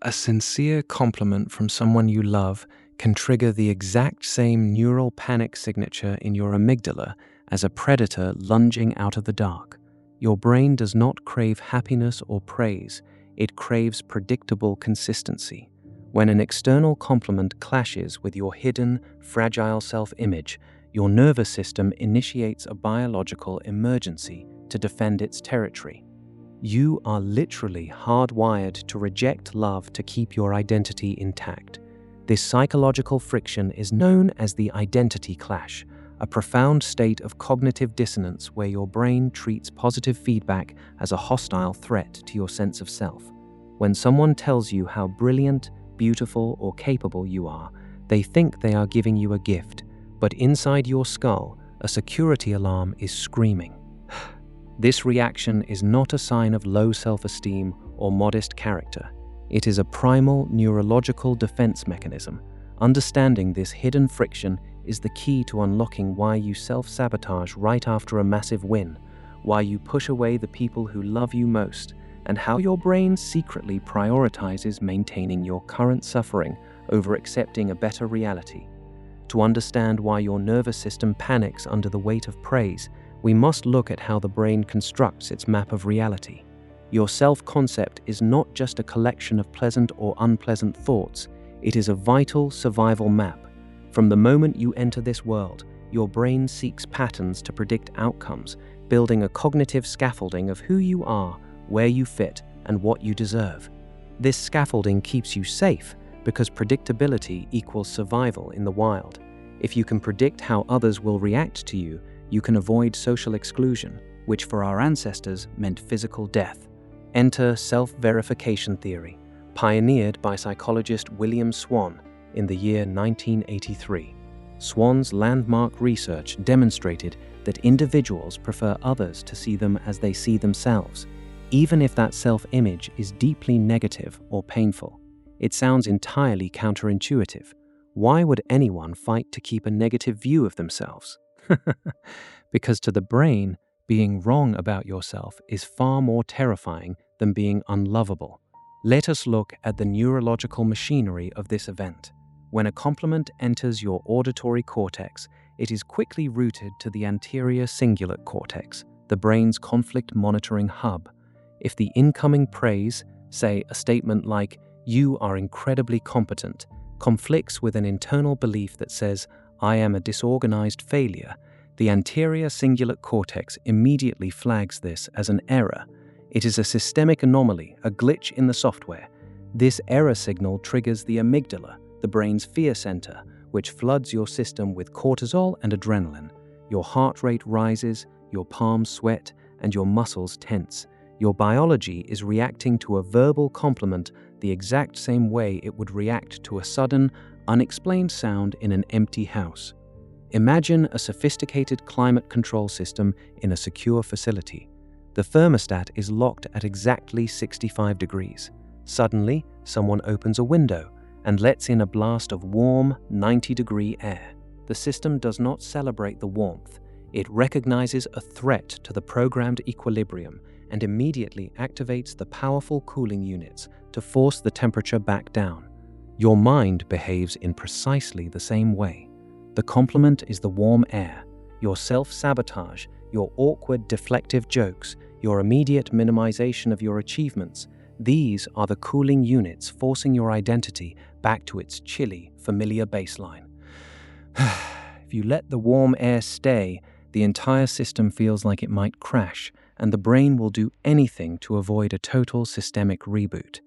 A sincere compliment from someone you love can trigger the exact same neural panic signature in your amygdala as a predator lunging out of the dark. Your brain does not crave happiness or praise, it craves predictable consistency. When an external compliment clashes with your hidden, fragile self-image, your nervous system initiates a biological emergency to defend its territory. You are literally hardwired to reject love to keep your identity intact. This psychological friction is known as the identity clash, a profound state of cognitive dissonance where your brain treats positive feedback as a hostile threat to your sense of self. When someone tells you how brilliant, beautiful, or capable you are, they think they are giving you a gift, but inside your skull, a security alarm is screaming. This reaction is not a sign of low self-esteem or modest character. It is a primal neurological defense mechanism. Understanding this hidden friction is the key to unlocking why you self-sabotage right after a massive win, why you push away the people who love you most, and how your brain secretly prioritizes maintaining your current suffering over accepting a better reality. To understand why your nervous system panics under the weight of praise, we must look at how the brain constructs its map of reality. Your self-concept is not just a collection of pleasant or unpleasant thoughts, it is a vital survival map. From the moment you enter this world, your brain seeks patterns to predict outcomes, building a cognitive scaffolding of who you are, where you fit, and what you deserve. This scaffolding keeps you safe because predictability equals survival in the wild. If you can predict how others will react to you, you can avoid social exclusion, which for our ancestors meant physical death. Enter self-verification theory, pioneered by psychologist William Swan in the year 1983. Swan's landmark research demonstrated that individuals prefer others to see them as they see themselves, even if that self-image is deeply negative or painful. It sounds entirely counterintuitive. Why would anyone fight to keep a negative view of themselves? Because to the brain, being wrong about yourself is far more terrifying than being unlovable. Let us look at the neurological machinery of this event. When a compliment enters your auditory cortex, it is quickly routed to the anterior cingulate cortex, the brain's conflict monitoring hub. If the incoming praise, say a statement like, "You are incredibly competent," conflicts with an internal belief that says, "I am a disorganized failure," the anterior cingulate cortex immediately flags this as an error. It is a systemic anomaly, a glitch in the software. This error signal triggers the amygdala, the brain's fear center, which floods your system with cortisol and adrenaline. Your heart rate rises, your palms sweat, and your muscles tense. Your biology is reacting to a verbal compliment the exact same way it would react to a sudden, unexplained sound in an empty house. Imagine a sophisticated climate control system in a secure facility. The thermostat is locked at exactly 65 degrees. Suddenly, someone opens a window and lets in a blast of warm, 90-degree air. The system does not celebrate the warmth. It recognizes a threat to the programmed equilibrium and immediately activates the powerful cooling units to force the temperature back down. Your mind behaves in precisely the same way. The compliment is the warm air. Your self-sabotage, your awkward deflective jokes, your immediate minimization of your achievements, these are the cooling units forcing your identity back to its chilly, familiar baseline. If you let the warm air stay, the entire system feels like it might crash, and the brain will do anything to avoid a total systemic reboot.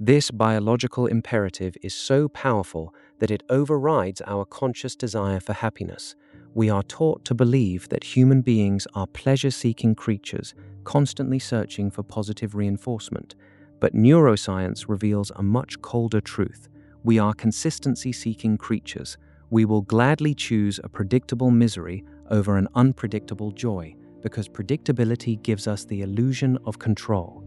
This biological imperative is so powerful that it overrides our conscious desire for happiness. We are taught to believe that human beings are pleasure-seeking creatures, constantly searching for positive reinforcement. But neuroscience reveals a much colder truth. We are consistency-seeking creatures. We will gladly choose a predictable misery over an unpredictable joy, because predictability gives us the illusion of control.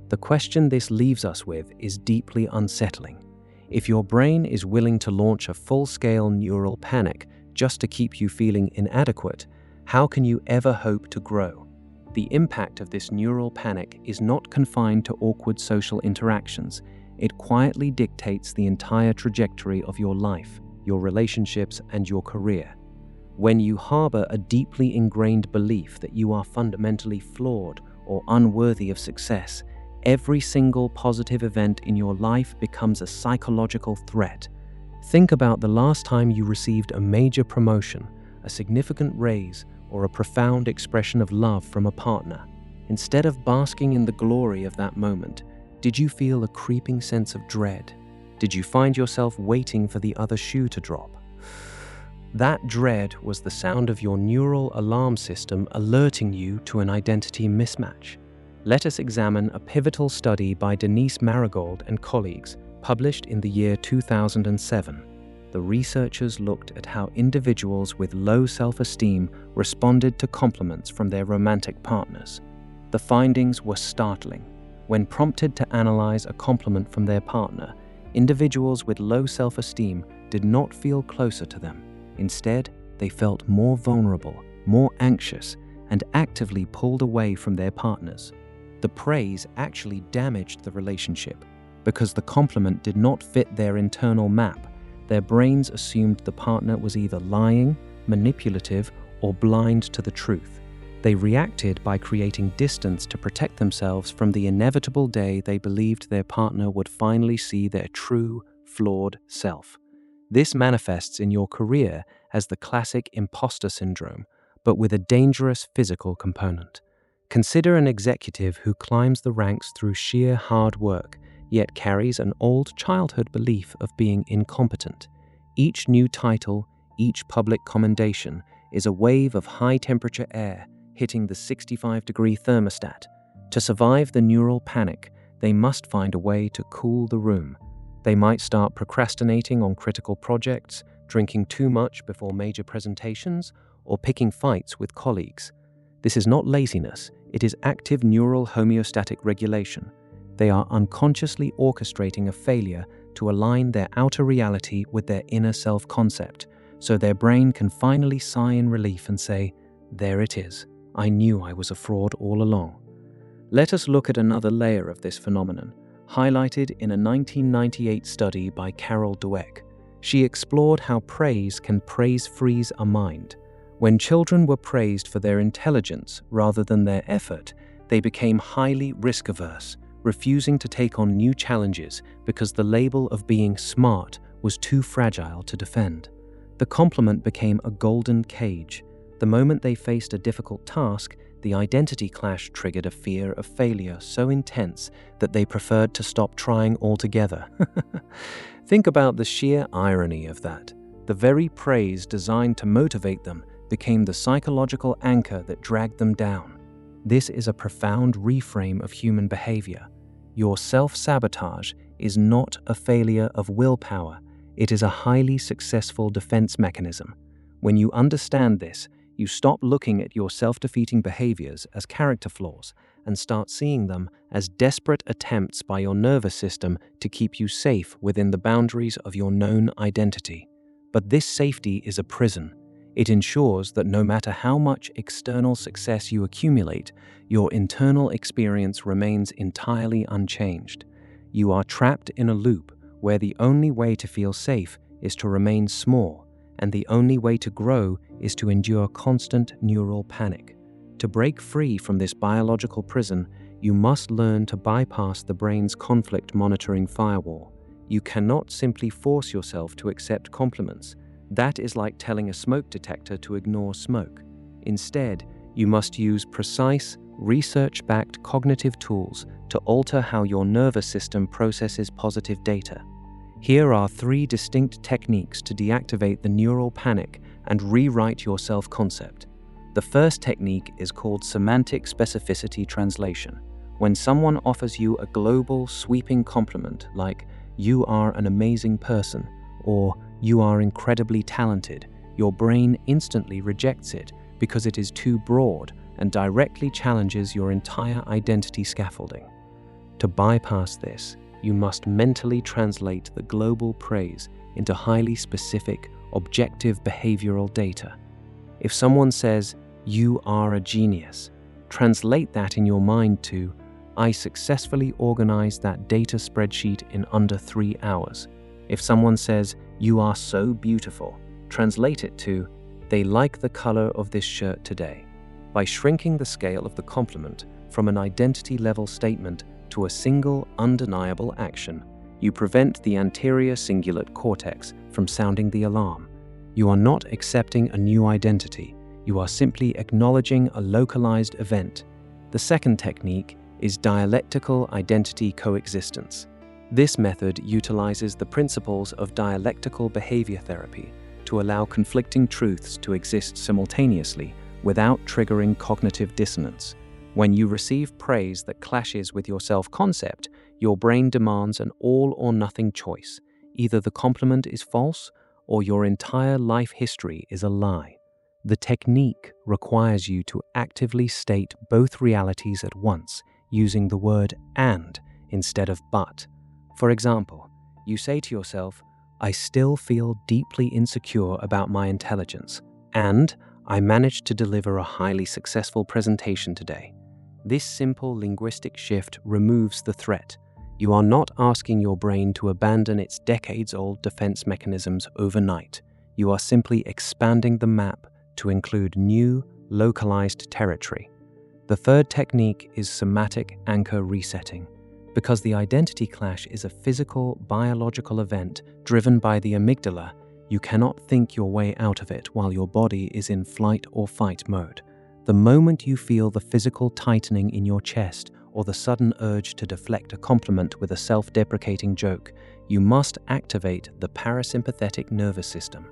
The question this leaves us with is deeply unsettling. If your brain is willing to launch a full-scale neural panic just to keep you feeling inadequate, how can you ever hope to grow? The impact of this neural panic is not confined to awkward social interactions. it quietly dictates the entire trajectory of your life, your relationships, and your career. When you harbor a deeply ingrained belief that you are fundamentally flawed or unworthy of success, every single positive event in your life becomes a psychological threat. Think about the last time you received a major promotion, a significant raise, or a profound expression of love from a partner. Instead of basking in the glory of that moment, did you feel a creeping sense of dread? Did you find yourself waiting for the other shoe to drop? That dread was the sound of your neural alarm system alerting you to an identity mismatch. Let us examine a pivotal study by Denise Marigold and colleagues, published in the year 2007. The researchers looked at how individuals with low self-esteem responded to compliments from their romantic partners. The findings were startling. When prompted to analyze a compliment from their partner, individuals with low self-esteem did not feel closer to them. Instead, they felt more vulnerable, more anxious, and actively pulled away from their partners. The praise actually damaged the relationship. Because the compliment did not fit their internal map, their brains assumed the partner was either lying, manipulative, or blind to the truth. They reacted by creating distance to protect themselves from the inevitable day they believed their partner would finally see their true, flawed self. This manifests in your career as the classic imposter syndrome, but with a dangerous physical component. Consider an executive who climbs the ranks through sheer hard work, yet carries an old childhood belief of being incompetent. Each new title, each public commendation, is a wave of high-temperature air hitting the 65-degree thermostat. To survive the neural panic, they must find a way to cool the room. They might start procrastinating on critical projects, drinking too much before major presentations, or picking fights with colleagues. This is not laziness, it is active neural homeostatic regulation. They are unconsciously orchestrating a failure to align their outer reality with their inner self-concept, so their brain can finally sigh in relief and say, "There it is. I knew I was a fraud all along." Let us look at another layer of this phenomenon, highlighted in a 1998 study by Carol Dweck. She explored how praise can praise-freeze a mind. When children were praised for their intelligence rather than their effort, they became highly risk-averse, refusing to take on new challenges because the label of being smart was too fragile to defend. The compliment became a golden cage. The moment they faced a difficult task, the identity clash triggered a fear of failure so intense that they preferred to stop trying altogether. Think about the sheer irony of that. The very praise designed to motivate them became the psychological anchor that dragged them down. This is a profound reframe of human behavior. Your self-sabotage is not a failure of willpower. It is a highly successful defense mechanism. When you understand this, you stop looking at your self-defeating behaviors as character flaws and start seeing them as desperate attempts by your nervous system to keep you safe within the boundaries of your known identity. But this safety is a prison. It ensures that no matter how much external success you accumulate, your internal experience remains entirely unchanged. You are trapped in a loop where the only way to feel safe is to remain small, and the only way to grow is to endure constant neural panic. To break free from this biological prison, you must learn to bypass the brain's conflict monitoring firewall. You cannot simply force yourself to accept compliments. That is like telling a smoke detector to ignore smoke. Instead, you must use precise, research-backed cognitive tools to alter how your nervous system processes positive data. Here are 3 distinct techniques to deactivate the neural panic and rewrite your self-concept. The first technique is called semantic specificity translation. When someone offers you a global, sweeping compliment like, "You are an amazing person," or "You are incredibly talented," your brain instantly rejects it because it is too broad and directly challenges your entire identity scaffolding. To bypass this, you must mentally translate the global praise into highly specific, objective behavioral data. If someone says, "You are a genius," translate that in your mind to, I successfully organized that data spreadsheet in under 3 hours. If someone says, "You are so beautiful," translate it to, "They like the color of this shirt today." By shrinking the scale of the compliment from an identity-level statement to a single, undeniable action, you prevent the anterior cingulate cortex from sounding the alarm. You are not accepting a new identity. You are simply acknowledging a localized event. The second technique is dialectical identity coexistence. This method utilizes the principles of dialectical behavior therapy to allow conflicting truths to exist simultaneously without triggering cognitive dissonance. When you receive praise that clashes with your self-concept, your brain demands an all-or-nothing choice. Either the compliment is false or your entire life history is a lie. The technique requires you to actively state both realities at once, using the word "and" instead of "but." For example, you say to yourself, "I still feel deeply insecure about my intelligence, and I managed to deliver a highly successful presentation today." This simple linguistic shift removes the threat. You are not asking your brain to abandon its decades-old defense mechanisms overnight. You are simply expanding the map to include new, localized territory. The third technique is somatic anchor resetting. Because the identity clash is a physical, biological event driven by the amygdala, you cannot think your way out of it while your body is in flight or fight mode. The moment you feel the physical tightening in your chest or the sudden urge to deflect a compliment with a self-deprecating joke, you must activate the parasympathetic nervous system.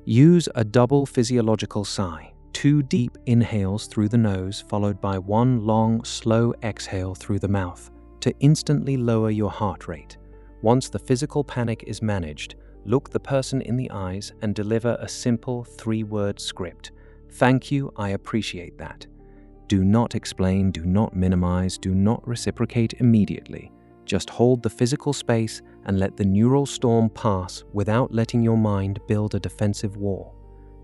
Use a double physiological sigh, 2 deep inhales through the nose followed by 1 long, slow exhale through the mouth to instantly lower your heart rate. Once the physical panic is managed, look the person in the eyes and deliver a simple 3-word script. "Thank you, I appreciate that." Do not explain, do not minimize, do not reciprocate immediately. Just hold the physical space and let the neural storm pass without letting your mind build a defensive wall.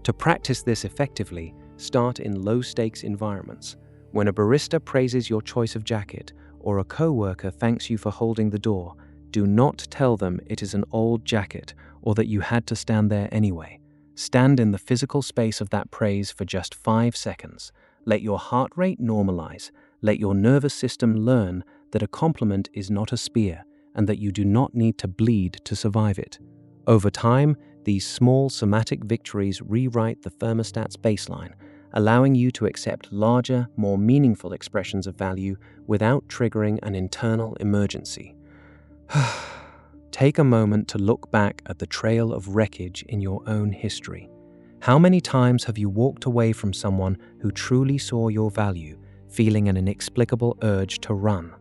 To practice this effectively, start in low-stakes environments. When a barista praises your choice of jacket or a coworker thanks you for holding the door, do not tell them it is an old jacket or that you had to stand there anyway. Stand in the physical space of that praise for just 5 seconds. Let your heart rate normalize. Let your nervous system learn that a compliment is not a spear and that you do not need to bleed to survive it. Over time, these small somatic victories rewrite the thermostat's baseline, allowing you to accept larger, more meaningful expressions of value without triggering an internal emergency. Take a moment to look back at the trail of wreckage in your own history. How many times have you walked away from someone who truly saw your value, feeling an inexplicable urge to run?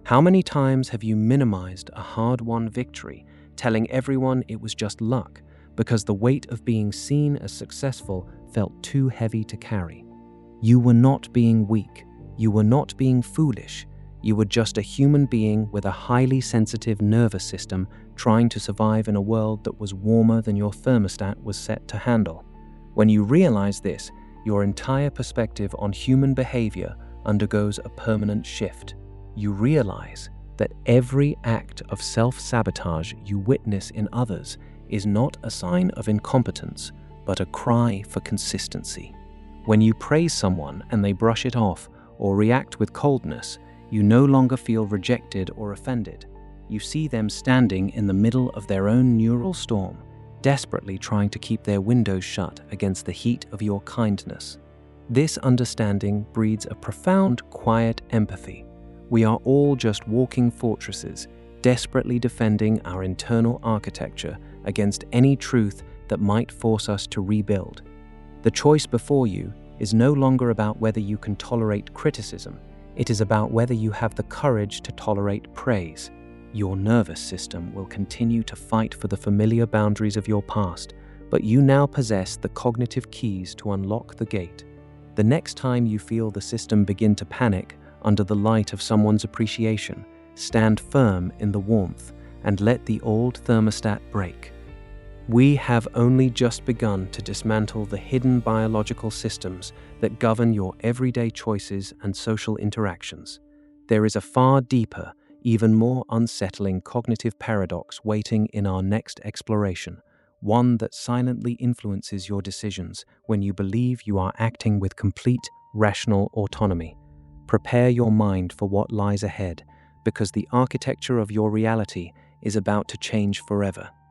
How many times have you minimized a hard-won victory, telling everyone it was just luck, because the weight of being seen as successful felt too heavy to carry? You were not being weak. You were not being foolish. You were just a human being with a highly sensitive nervous system trying to survive in a world that was warmer than your thermostat was set to handle. When you realize this, your entire perspective on human behavior undergoes a permanent shift. You realize that every act of self-sabotage you witness in others is not a sign of incompetence, but a cry for consistency. When you praise someone and they brush it off or react with coldness, you no longer feel rejected or offended. You see them standing in the middle of their own neural storm, desperately trying to keep their windows shut against the heat of your kindness. This understanding breeds a profound, quiet empathy. We are all just walking fortresses, desperately defending our internal architecture against any truth that might force us to rebuild. The choice before you is no longer about whether you can tolerate criticism. It is about whether you have the courage to tolerate praise. Your nervous system will continue to fight for the familiar boundaries of your past, but you now possess the cognitive keys to unlock the gate. The next time you feel the system begin to panic under the light of someone's appreciation, stand firm in the warmth and let the old thermostat break. We have only just begun to dismantle the hidden biological systems that govern your everyday choices and social interactions. There is a far deeper, even more unsettling cognitive paradox waiting in our next exploration, one that silently influences your decisions when you believe you are acting with complete, rational autonomy. Prepare your mind for what lies ahead, because the architecture of your reality is about to change forever.